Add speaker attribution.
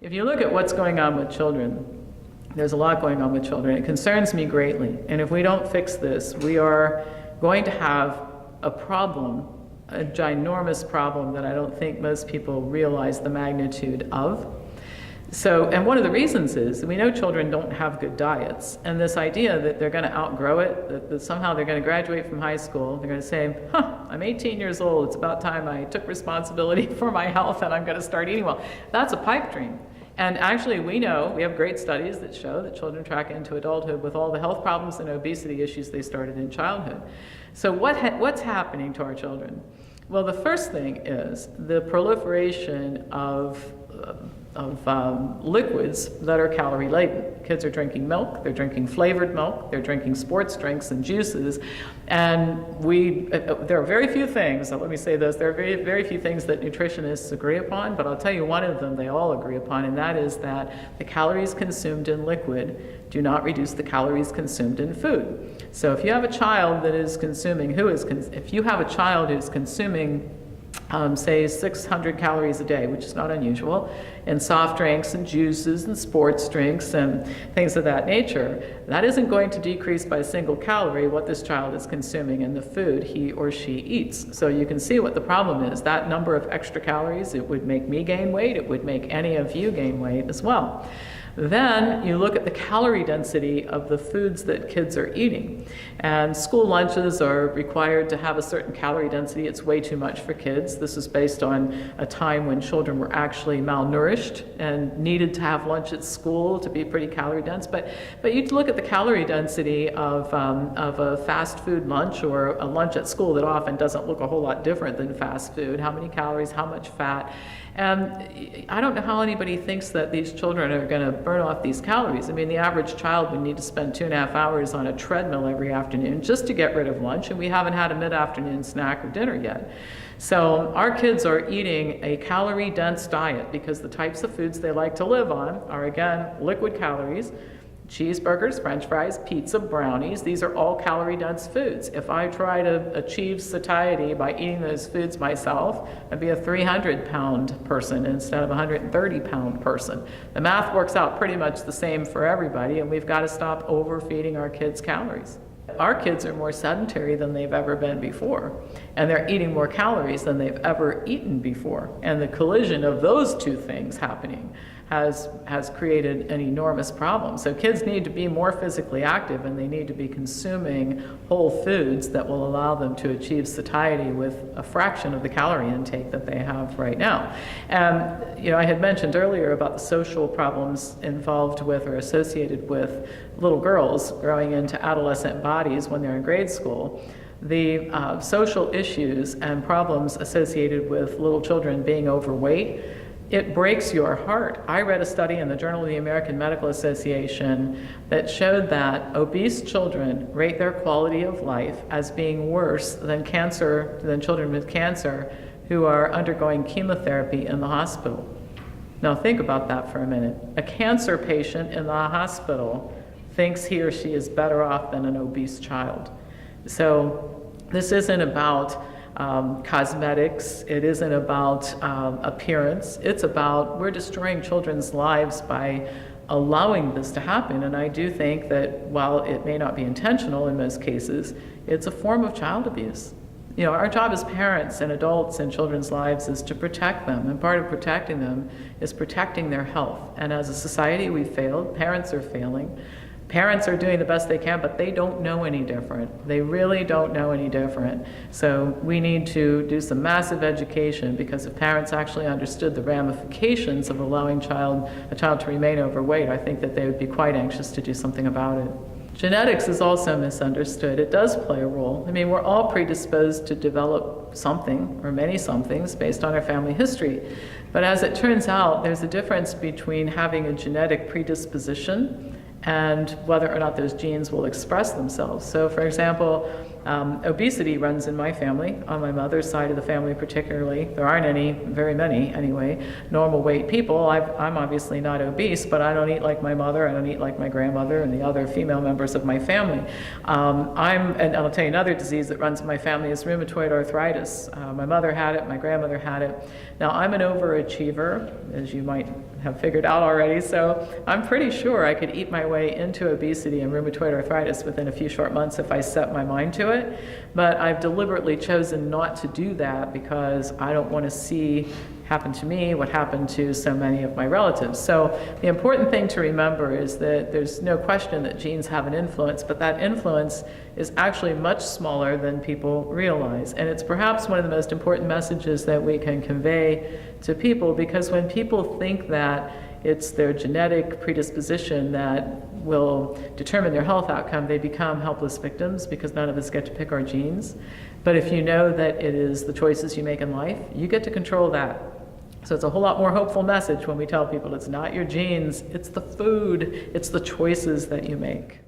Speaker 1: If you look at what's going on with children, there's a lot going on with children. It concerns me greatly. And if we don't fix this, we are going to have a problem, a ginormous problem that I don't think most people realize the magnitude of. So, and one of the reasons is we know children don't have good diets, and this idea that they're going to outgrow it, that somehow they're going to graduate from high school, they're going to say, I'm 18 years old, it's about time I took responsibility for my health and I'm going to start eating well. That's a pipe dream. And actually we know, we have great studies that show that children track into adulthood with all the health problems and obesity issues they started in childhood. So what's happening to our children? Well, the first thing is the proliferation of liquids that are calorie laden. Kids are drinking milk, they're drinking flavored milk, they're drinking sports drinks and juices, and there are very few things, let me say this, there are very, very few things that nutritionists agree upon, but I'll tell you one of them they all agree upon, and that is that the calories consumed in liquid do not reduce the calories consumed in food. So if you have a child that is consuming, if you have a child who's consuming say 600 calories a day, which is not unusual, in soft drinks and juices and sports drinks and things of that nature, that isn't going to decrease by a single calorie what this child is consuming in the food he or she eats. So you can see what the problem is. That number of extra calories, it would make me gain weight, it would make any of you gain weight as well. Then you look at the calorie density of the foods that kids are eating. And school lunches are required to have a certain calorie density. It's way too much for kids. This is based on a time when children were actually malnourished and needed to have lunch at school to be pretty calorie dense. But you look at the calorie density of a fast food lunch or a lunch at school that often doesn't look a whole lot different than fast food. How many calories, how much fat? And I don't know how anybody thinks that these children are going to burn off these calories. I mean, the average child would need to spend 2.5 hours on a treadmill every afternoon just to get rid of lunch, and we haven't had a mid-afternoon snack or dinner yet. So our kids are eating a calorie-dense diet because the types of foods they like to live on are, again, liquid calories. Cheeseburgers, French fries, pizza, brownies, these are all calorie-dense foods. If I try to achieve satiety by eating those foods myself, I'd be a 300-pound person instead of a 130-pound person. The math works out pretty much the same for everybody, and we've got to stop overfeeding our kids calories. Our kids are more sedentary than they've ever been before, and they're eating more calories than they've ever eaten before. And the collision of those two things happening has created an enormous problem. So kids need to be more physically active, and they need to be consuming whole foods that will allow them to achieve satiety with a fraction of the calorie intake that they have right now. And I had mentioned earlier about the social problems involved with or associated with little girls growing into adolescent bodies when they're in grade school. The social issues and problems associated with little children being overweight, it breaks your heart. I read a study in the Journal of the American Medical Association that showed that obese children rate their quality of life as being worse than children with cancer who are undergoing chemotherapy in the hospital. Now think about that for a minute. A cancer patient in the hospital thinks he or she is better off than an obese child. So this isn't about cosmetics, it isn't about appearance, it's about we're destroying children's lives by allowing this to happen. And I do think that while it may not be intentional in most cases, it's a form of child abuse. Our job as parents and adults in children's lives is to protect them, and part of protecting them is protecting their health. And as a society, we've failed. Parents are failing. Parents are doing the best they can, but they don't know any different. They really don't know any different. So we need to do some massive education, because if parents actually understood the ramifications of allowing a child to remain overweight, I think that they would be quite anxious to do something about it. Genetics is also misunderstood. It does play a role. I mean, we're all predisposed to develop something or many somethings based on our family history. But as it turns out, there's a difference between having a genetic predisposition and whether or not those genes will express themselves. So for example, Obesity runs in my family, on my mother's side of the family particularly. There aren't very many anyway, normal weight people. I'm obviously not obese, but I don't eat like my mother, I don't eat like my grandmother and the other female members of my family. And I'll tell you another disease that runs in my family is rheumatoid arthritis. My mother had it, my grandmother had it. Now I'm an overachiever, as you might have figured out already, so I'm pretty sure I could eat my way into obesity and rheumatoid arthritis within a few short months if I set my mind to it. But I've deliberately chosen not to do that because I don't want to see happen to me what happened to so many of my relatives. So the important thing to remember is that there's no question that genes have an influence, but that influence is actually much smaller than people realize. And it's perhaps one of the most important messages that we can convey to people, because when people think that it's their genetic predisposition that will determine their health outcome, they become helpless victims because none of us get to pick our genes. But if you know that it is the choices you make in life, you get to control that. So it's a whole lot more hopeful message when we tell people it's not your genes, it's the food, it's the choices that you make.